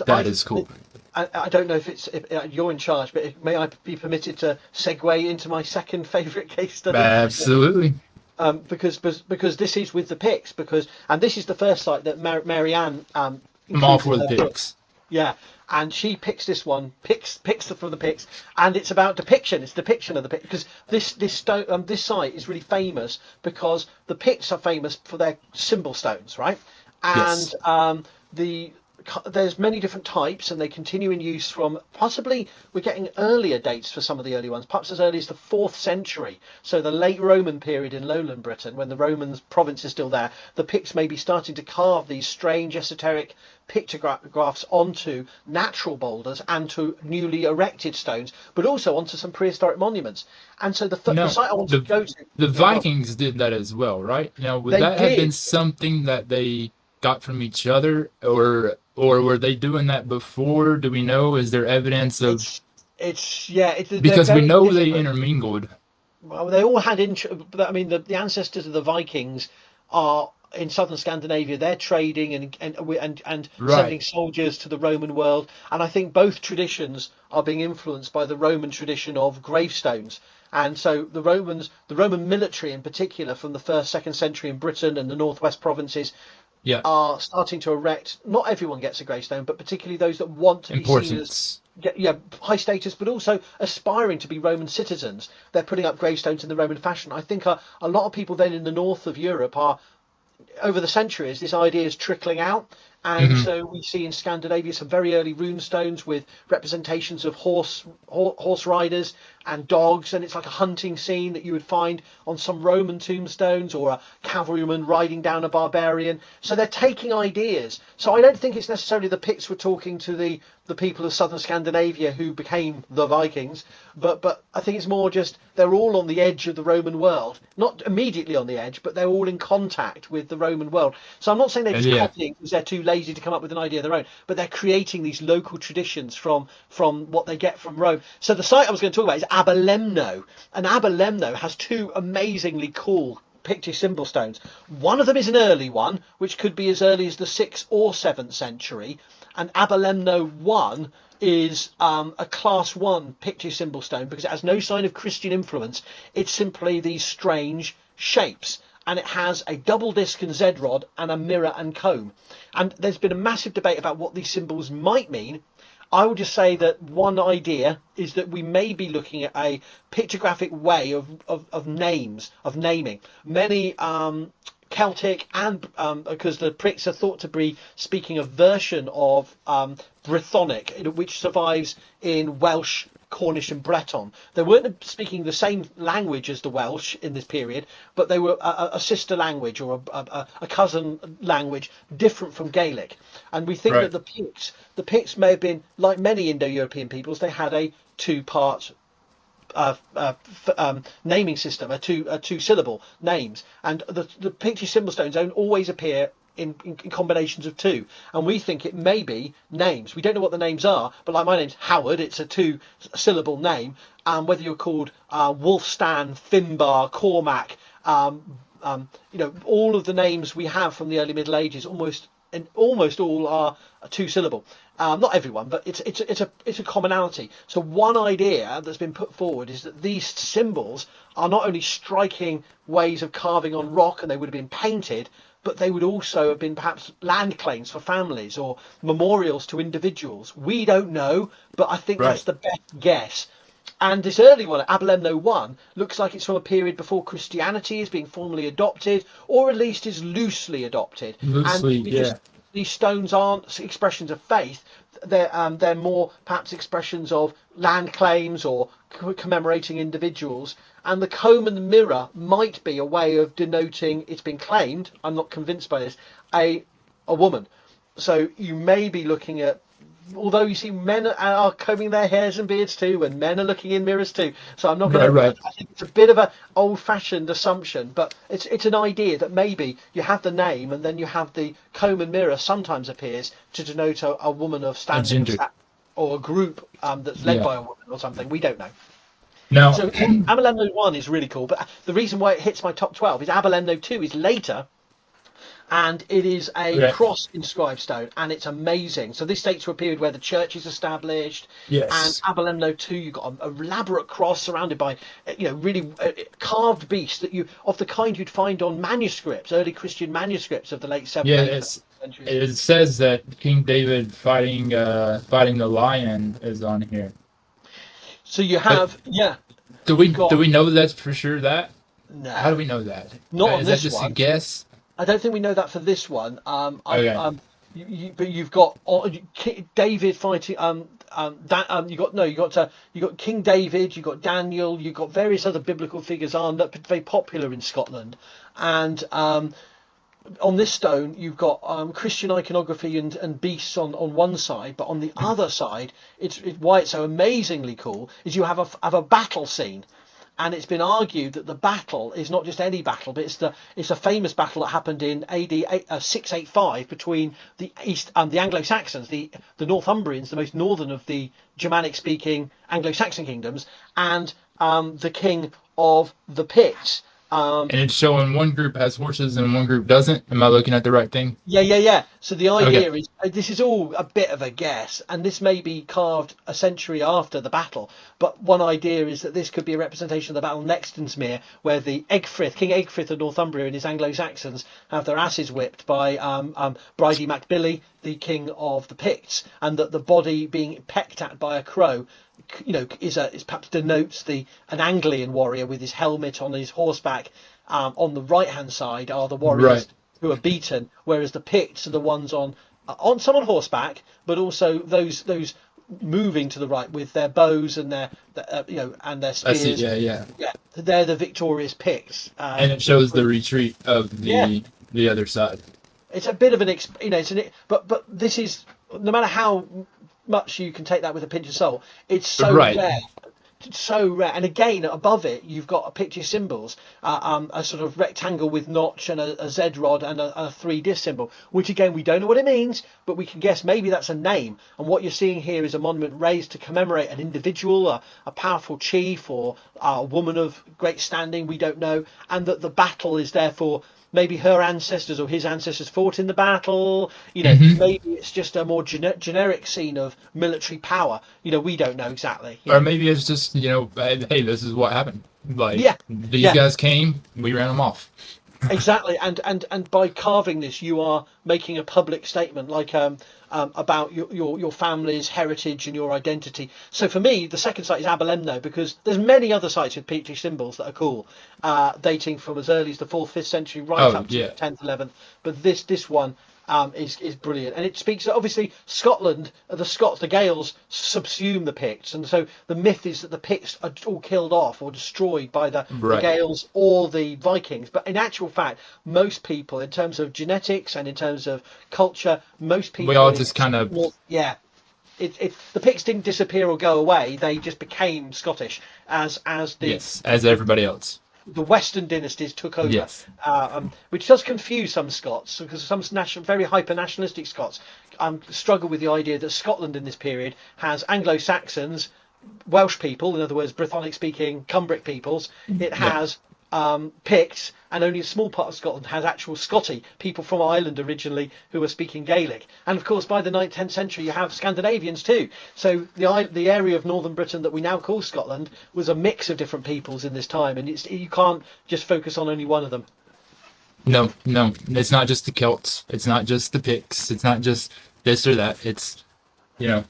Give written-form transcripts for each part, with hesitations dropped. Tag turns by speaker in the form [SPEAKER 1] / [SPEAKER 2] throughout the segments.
[SPEAKER 1] That is cool.
[SPEAKER 2] I don't know if you're in charge, but may I be permitted to segue into my second favourite case study?
[SPEAKER 1] Absolutely.
[SPEAKER 2] Because this is with the Picts, and this is the first site that Marianne
[SPEAKER 1] I'm all
[SPEAKER 2] includes
[SPEAKER 1] for
[SPEAKER 2] in
[SPEAKER 1] the
[SPEAKER 2] her book.
[SPEAKER 1] picks.
[SPEAKER 2] Yeah, and she picks this one, picks from the Picts, and it's about depiction. It's depiction of the Picts because this site is really famous because the Picts are famous for their symbol stones, right? And
[SPEAKER 1] Yes.
[SPEAKER 2] there's many different types, and they continue in use from possibly we're getting earlier dates for some of the early ones, perhaps as early as the 4th century. So the late Roman period in lowland Britain, when the Roman province is still there, the Picts may be starting to carve these strange esoteric pictographs onto natural boulders and to newly erected stones, but also onto some prehistoric monuments. And so the
[SPEAKER 1] Now,
[SPEAKER 2] site I wanted to go to,
[SPEAKER 1] the
[SPEAKER 2] yeah, go on.
[SPEAKER 1] Vikings did that as well, right? Now, would
[SPEAKER 2] They
[SPEAKER 1] that have been
[SPEAKER 2] did.
[SPEAKER 1] something that they got from each other, or were they doing that before? Do we know? Is there evidence of
[SPEAKER 2] They're
[SPEAKER 1] because we
[SPEAKER 2] very
[SPEAKER 1] know they
[SPEAKER 2] different.
[SPEAKER 1] intermingled,
[SPEAKER 2] Well, they all had I mean, the ancestors of the Vikings are in southern Scandinavia. They're trading and
[SPEAKER 1] right?
[SPEAKER 2] sending soldiers to the Roman world, and I think both traditions are being influenced by the Roman tradition of gravestones. And so the Roman military in particular, from the first, second century in Britain and the northwest provinces,
[SPEAKER 1] Yeah,
[SPEAKER 2] are starting to erect. Not everyone gets a gravestone, but particularly those that want to be seen as
[SPEAKER 1] importance.
[SPEAKER 2] high status, but also aspiring to be Roman citizens. They're putting up gravestones in the Roman fashion. I think a lot of people then in the north of Europe are, over the centuries, this idea is trickling out. And
[SPEAKER 1] Hmm.
[SPEAKER 2] so we see in Scandinavia some very early rune stones with representations of horse riders and dogs, and it's like a hunting scene that you would find on some Roman tombstones, or a cavalryman riding down a barbarian. So they're taking ideas. So I don't think it's necessarily the Picts were talking to the people of southern Scandinavia who became the Vikings, but I think it's more just they're all on the edge of the Roman world, not immediately on the edge, but they're all in contact with the Roman world. So I'm not saying they're
[SPEAKER 1] And
[SPEAKER 2] just
[SPEAKER 1] yeah,
[SPEAKER 2] copying because they're too lazy to come up with an idea of their own, but they're creating these local traditions from what they get from Rome. So the site I was going to talk about is Aberlemno, and Aberlemno has two amazingly cool Pictish symbol stones. One of them is an early one, which could be as early as the 6th or 7th century, and Aberlemno 1 is a class 1 Pictish symbol stone because it has no sign of Christian influence. It's simply these strange shapes, and it has a double disc and Z rod and a mirror and comb. And there's been a massive debate about what these symbols might mean. I would just say that one idea is that we may be looking at a pictographic way of naming. Many Celtic and because the Picts are thought to be speaking a version of Brythonic, which survives in Welsh, Cornish and Breton. They weren't speaking the same language as the Welsh in this period, but they were a sister language or a cousin language different from Gaelic. And we think that
[SPEAKER 1] right.
[SPEAKER 2] the Picts may have been, like many Indo-European peoples, they had a two-part naming system, a two-syllable names, and the Pictish symbol stones don't always appear in combinations of two, and we think it may be names. We don't know what the names are, but like my name's Howard, it's a two-syllable name, and whether you're called Wulfstan, Finbar, Cormac, all of the names we have from the early Middle Ages, almost all are a two-syllable. Not everyone, but it's a commonality. So one idea that's been put forward is that these symbols are not only striking ways of carving on rock, and they would have been painted, but they would also have been perhaps land claims for families or memorials to individuals. We don't know, but I think
[SPEAKER 1] Right.
[SPEAKER 2] that's the best guess. And this early one, Aberlemno 1, looks like it's from a period before Christianity is being formally adopted, or at least is loosely adopted. And
[SPEAKER 1] Loosely,
[SPEAKER 2] because
[SPEAKER 1] yeah.
[SPEAKER 2] these stones aren't expressions of faith, they're more perhaps expressions of land claims or commemorating individuals. And the comb and the mirror might be a way of denoting, it's been claimed, I'm not convinced by this, a woman. So you may be looking at, although you see men are combing their hairs and beards too, and men are looking in mirrors too. So I'm not
[SPEAKER 1] Right,
[SPEAKER 2] going to.
[SPEAKER 1] right.
[SPEAKER 2] I think it's a bit of an old-fashioned assumption, but it's an idea that maybe you have the name and then you have the comb and mirror sometimes appears to denote a woman of
[SPEAKER 1] A
[SPEAKER 2] standing
[SPEAKER 1] ginger.
[SPEAKER 2] or a group that's led
[SPEAKER 1] Yeah.
[SPEAKER 2] by a woman or something. We don't know.
[SPEAKER 1] Now,
[SPEAKER 2] So Aberlemno 1 is really cool, but the reason why it hits my top 12 is Aberlemno 2 is later, and it is a
[SPEAKER 1] Okay.
[SPEAKER 2] cross inscribed stone, and it's amazing. So this dates to a period where the church is established, and
[SPEAKER 1] Yes.
[SPEAKER 2] Aberlemno too. You've got an elaborate cross surrounded by, really carved beasts that you of the kind you'd find on manuscripts, early Christian manuscripts of the late seventh,
[SPEAKER 1] Yeah,
[SPEAKER 2] eighth
[SPEAKER 1] it's
[SPEAKER 2] centuries.
[SPEAKER 1] it says that King David fighting the lion is on here.
[SPEAKER 2] So you
[SPEAKER 1] But
[SPEAKER 2] have, yeah, go
[SPEAKER 1] do
[SPEAKER 2] on.
[SPEAKER 1] we know that's for sure that? How do
[SPEAKER 2] No,
[SPEAKER 1] we know that?
[SPEAKER 2] not on
[SPEAKER 1] Is that
[SPEAKER 2] this
[SPEAKER 1] just a
[SPEAKER 2] one.
[SPEAKER 1] guess?
[SPEAKER 2] I don't think we know that for this one.
[SPEAKER 1] Okay.
[SPEAKER 2] But you've got David fighting. That you got no, you got King David, you got Daniel, you got various other biblical figures are not very popular in Scotland, and on this stone you've got Christian iconography and beasts on one side, but on the other side, why it's so amazingly cool is you have a battle scene, and it's been argued that the battle is not just any battle, but it's a famous battle that happened in AD 685 between the Anglo-Saxons, the Northumbrians, the most northern of the Germanic-speaking Anglo-Saxon kingdoms, and the king of the Picts.
[SPEAKER 1] And it's showing one group has horses and one group doesn't. Am I looking at the right thing?
[SPEAKER 2] Yeah. So the
[SPEAKER 1] Okay.
[SPEAKER 2] idea is this is all a bit of a guess, and this may be carved a century after the battle. But one idea is that this could be a representation of the Battle of Nechtansmere, where the King Egfrith of Northumbria and his Anglo-Saxons have their asses whipped by Bridie MacBilly, the king of the Picts, and that the body being pecked at by a crow, is perhaps denotes an Anglian warrior with his helmet on his horseback. On the right hand side are the
[SPEAKER 1] Right.
[SPEAKER 2] warriors who are beaten, whereas the Picts are the ones on some on horseback, but also those moving to the right with their bows and and their
[SPEAKER 1] I see.
[SPEAKER 2] spears.
[SPEAKER 1] Yeah, yeah.
[SPEAKER 2] Yeah, they're the victorious Picts.
[SPEAKER 1] And it shows the retreat of
[SPEAKER 2] Yeah,
[SPEAKER 1] the other side.
[SPEAKER 2] it's a bit of but this is, no matter how much you can take that with a pinch of salt, it's so
[SPEAKER 1] Right.
[SPEAKER 2] rare. So rare. And again, above it, you've got a Pictish symbols, a sort of rectangle with notch and a Z rod and a three disc symbol, which again, we don't know what it means, but we can guess maybe that's a name. And what you're seeing here is a monument raised to commemorate an individual, a powerful chief, or a woman of great standing, we don't know, and that the battle is therefore maybe her ancestors or his ancestors fought in the battle.
[SPEAKER 1] Hmm.
[SPEAKER 2] Maybe it's just a more generic scene of military power. We don't know exactly.
[SPEAKER 1] Or maybe it's just, hey, this is what happened. Like,
[SPEAKER 2] Yeah,
[SPEAKER 1] these
[SPEAKER 2] yeah,
[SPEAKER 1] guys came, we ran them off.
[SPEAKER 2] exactly. And by carving this, you are making a public statement, like about your family's heritage and your identity. So for me, the second site is Aberlemno, because there's many other sites with Pictish symbols that are cool, dating from as early as the 4th, 5th century right
[SPEAKER 1] Oh,
[SPEAKER 2] up to the
[SPEAKER 1] yeah.
[SPEAKER 2] 10th, 11th. But this one is brilliant, and it speaks that obviously Scotland, the Scots, the Gaels subsume the Picts, and so the myth is that the Picts are all killed off or destroyed by the
[SPEAKER 1] Right.
[SPEAKER 2] Gaels or the Vikings. But in actual fact, most people, in terms of genetics and in terms of culture, most
[SPEAKER 1] We
[SPEAKER 2] people
[SPEAKER 1] all
[SPEAKER 2] in
[SPEAKER 1] just kind of,
[SPEAKER 2] yeah, the Picts didn't disappear or go away; they just became Scottish as
[SPEAKER 1] yes, as everybody else.
[SPEAKER 2] the Western dynasties took over,
[SPEAKER 1] Yes.
[SPEAKER 2] which does confuse some Scots, because some very hyper-nationalistic Scots struggle with the idea that Scotland in this period has Anglo-Saxons, Welsh people, in other words, Brythonic-speaking Cumbric peoples. It
[SPEAKER 1] Yeah.
[SPEAKER 2] has Picts, and only a small part of Scotland has actual Scotty, people from Ireland originally who were speaking Gaelic. And of course, by the 9th, 10th century, you have Scandinavians too. So the area of northern Britain that we now call Scotland was a mix of different peoples in this time, and you can't just focus on only one of them.
[SPEAKER 1] No, no. It's not just the Celts. It's not just the Picts. It's not just this or that. It's, you know,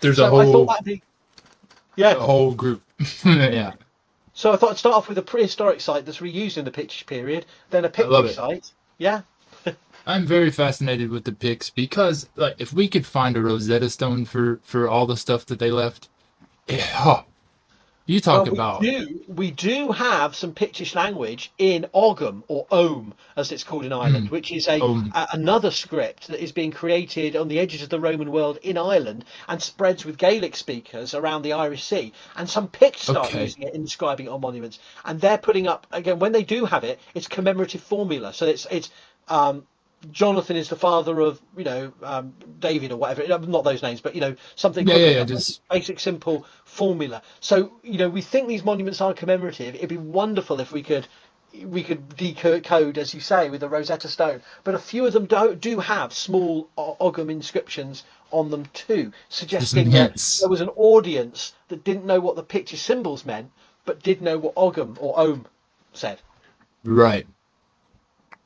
[SPEAKER 1] there's
[SPEAKER 2] So I thought that'd be,
[SPEAKER 1] a
[SPEAKER 2] yeah.
[SPEAKER 1] whole group. Yeah.
[SPEAKER 2] So I thought I'd start off with a prehistoric site that's reused in the Pictish period, then a
[SPEAKER 1] I love
[SPEAKER 2] Pictish
[SPEAKER 1] it.
[SPEAKER 2] site. Yeah.
[SPEAKER 1] I'm very fascinated with the Picts because, like, if we could find a Rosetta Stone for all the stuff that they left, yeah, oh, you
[SPEAKER 2] Well,
[SPEAKER 1] talk about
[SPEAKER 2] we do have some Pictish language in Ogham, or Ogham as it's called in Ireland, which is
[SPEAKER 1] um,
[SPEAKER 2] another script that is being created on the edges of the Roman world in Ireland and spreads with Gaelic speakers around the Irish Sea. And some Picts start
[SPEAKER 1] okay,
[SPEAKER 2] using it in inscribing it on monuments, and they're putting up, again, when they do have it, it's commemorative formula. So it's Jonathan is the father of David or whatever, not those names, but something,
[SPEAKER 1] yeah, yeah, yeah,
[SPEAKER 2] a
[SPEAKER 1] just
[SPEAKER 2] basic simple formula. So we think these monuments are commemorative. It'd be wonderful if we could we could decode, as you say, with the Rosetta Stone. But a few of them do have small Ogham inscriptions on them too, suggesting that
[SPEAKER 1] hints.
[SPEAKER 2] there was an audience that didn't know what the Pictish symbols meant, but did know what Ogham or Ohm said.
[SPEAKER 1] Right.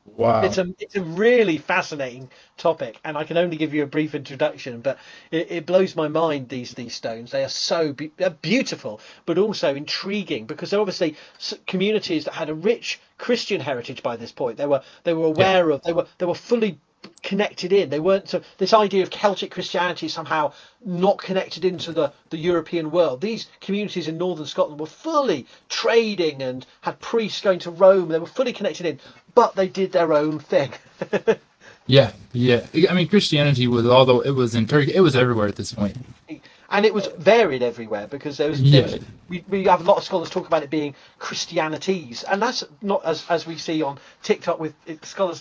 [SPEAKER 1] Wow.
[SPEAKER 2] It's a really fascinating topic, and I can only give you a brief introduction, but it blows my mind. These stones, they are they're beautiful, but also intriguing, because they're obviously communities that had a rich Christian heritage by this point. They were aware of, they were fully connected in. They weren't, so this idea of Celtic Christianity somehow not connected into the European world. These communities in northern Scotland were fully trading and had priests going to Rome. They were fully connected in, but they did their own thing.
[SPEAKER 1] Yeah, yeah. I mean, Christianity was, although it was in Turkey, it was everywhere at this point.
[SPEAKER 2] And it was varied everywhere, because we have a lot of scholars talk about it being Christianities, and that's not as we see on TikTok with scholars,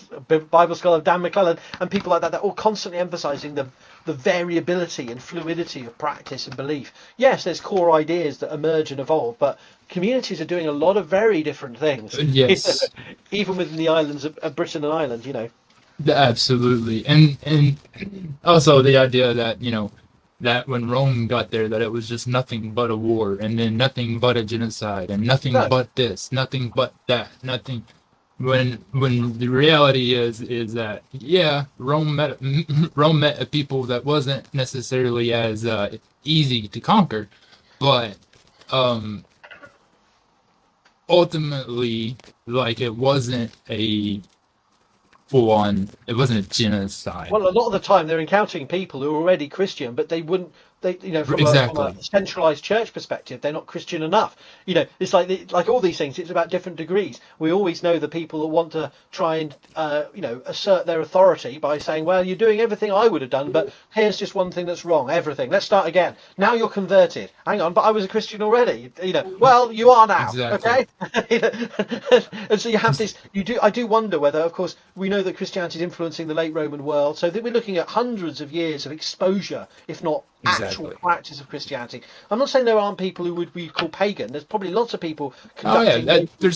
[SPEAKER 2] Bible scholar Dan McClellan and people like that. They're all constantly emphasising the variability and fluidity of practice and belief. Yes, there's core ideas that emerge and evolve, but communities are doing a lot of very different things.
[SPEAKER 1] Yes.
[SPEAKER 2] Even within the islands of Britain and Ireland,
[SPEAKER 1] Absolutely. And also the idea that, that when Rome got there, that it was just nothing but a war, and then nothing but a genocide, and nothing but this, nothing but that, nothing. When the reality is that, yeah, Rome met a people that wasn't necessarily as easy to conquer, but ultimately, like, it wasn't a full-on, it wasn't a genocide.
[SPEAKER 2] Well, a lot of the time they're encountering people who are already Christian, but from
[SPEAKER 1] Exactly.
[SPEAKER 2] a centralized church perspective, they're not Christian enough. It's like all these things. It's about different degrees. We always know the people that want to try and assert their authority by saying, "Well, you're doing everything I would have done, but here's just one thing that's wrong. Everything. Let's start again. Now you're converted. Hang on, but I was a Christian already. Well, you are now.
[SPEAKER 1] Exactly.
[SPEAKER 2] Okay." And so you have this. I do wonder whether, of course, we know that Christianity is influencing the late Roman world, so that we're looking at hundreds of years of exposure, if not actual practice of Christianity. I'm not saying there aren't people who would be called pagan. There's probably lots of people conducting.
[SPEAKER 1] Oh yeah, there's